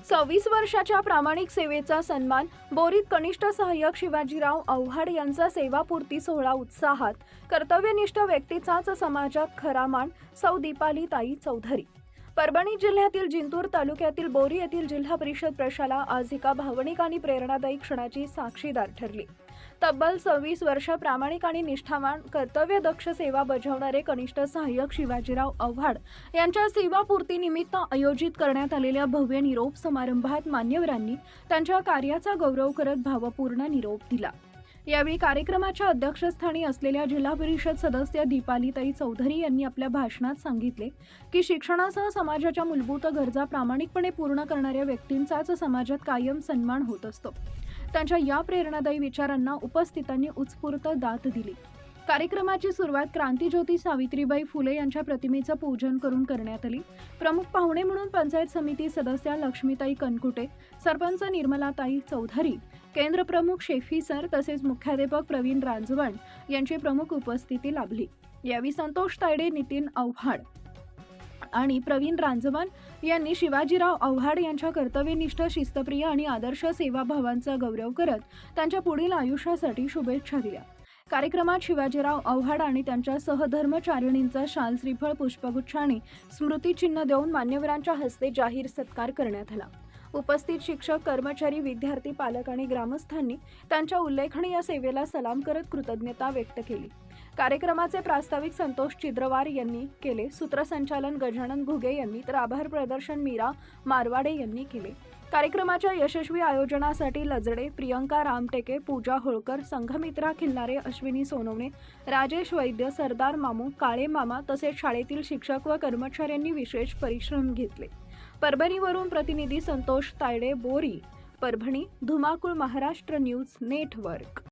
26 वर्षाच्या प्रामाणिक सेवेचा सन्मान बोरीत कनिष्ठ सहाय्यक शिवाजीराव आव्हाड यांचा सेवापूर्ती सोहळा उत्साहात कर्तव्यनिष्ठ व्यक्तीचाच समाजात खरा मान सौ दीपालीताई चौधरी। परभणी जिल्ह्यातील जिंतूर तालुक्यातील बोरी येथील जिल्हा परिषद प्रशाला आज एका भावनिक आणि प्रेरणादायी क्षणाची साक्षीदार ठरली। तब्बल 26 वर्ष प्रामाणिक आणि निष्ठावान कर्तव्यदक्ष सेवा बजावणारे कनिष्ठ सहाय्यक शिवाजीराव आव्हाड यांच्या सेवापूर्तीनिमित्त आयोजित करण्यात आलेल्या भव्य निरोप समारंभात मान्यवरांनी त्यांच्या कार्याचा गौरव करत भावपूर्ण निरोप दिला। यावेळी कार्यक्रमाच्या अध्यक्षस्थानी असलेल्या जिल्हा परिषद सदस्य दीपालीताई चौधरी यांनी आपल्या भाषणात सांगितले की शिक्षणासह समाजाच्या मूलभूत गरजा प्रामाणिकपणे पूर्ण करणाऱ्या व्यक्तींचाच समाजात कायम सन्मान होत असतो। त्यांच्या या प्रेरणादायी विचारांना उपस्थितांनी उत्स्फूर्त दाद दिली। कार्यक्रमाची सुरुवात क्रांतीज्योती सावित्रीबाई फुले यांच्या प्रतिमेचं पूजन करून करण्यात आली। प्रमुख पाहुणे म्हणून पंचायत समिती सदस्या लक्ष्मीताई कनकुटे, सरपंच निर्मलाताई चौधरी, केंद्र प्रमुख शेफी सर तसेच मुख्याध्यापक प्रवीण रांजवण यांची प्रमुख उपस्थिती लाभली। यावेळी संतोष तायडे, नितीन आव्हाड आणि प्रवीण रांजवण यांनी शिवाजीराव आव्हाड यांच्या कर्तव्यनिष्ठ, शिस्तप्रिय आणि आदर्श सेवाभावांचा गौरव करत त्यांच्या पुढील आयुष्यासाठी शुभेच्छा दिल्या। कार्यक्रमात शिवाजीराव आव्हाड आणि त्यांच्या सहधर्मचारिणींचा शाल, श्रीफळ, पुष्पगुच्छ आणि स्मृतिचिन्ह देऊन मान्यवरांच्या हस्ते जाहीर सत्कार करण्यात आला। उपस्थित शिक्षक, कर्मचारी, विद्यार्थी, पालक आणि ग्रामस्थांनी त्यांच्या उल्लेखनीय सेवेला सलाम करत कृतज्ञता व्यक्त केली। कार्यक्रमाचे प्रास्ताविक संतोष चिद्रवार यांनी केले, सूत्रसंचालन गजानन घुगे यांनी तर आभार प्रदर्शन मीरा मारवाडे यांनी केले। कार्यक्रमाच्या यशस्वी आयोजनासाठी लजडे, प्रियंका रामटेके, पूजा होळकर, संघमित्रा खिल्लारे, अश्विनी सोनवणे, राजेश वैद्य, सरदार मामू, काळे मामा तसेच शाळेतील शिक्षक व कर्मचाऱ्यांनी विशेष परिश्रम घेतले। परभणीवरून प्रतिनिधी संतोष तायडे, बोरी, परभणी, धुमाकूळ, महाराष्ट्र न्यूज नेटवर्क।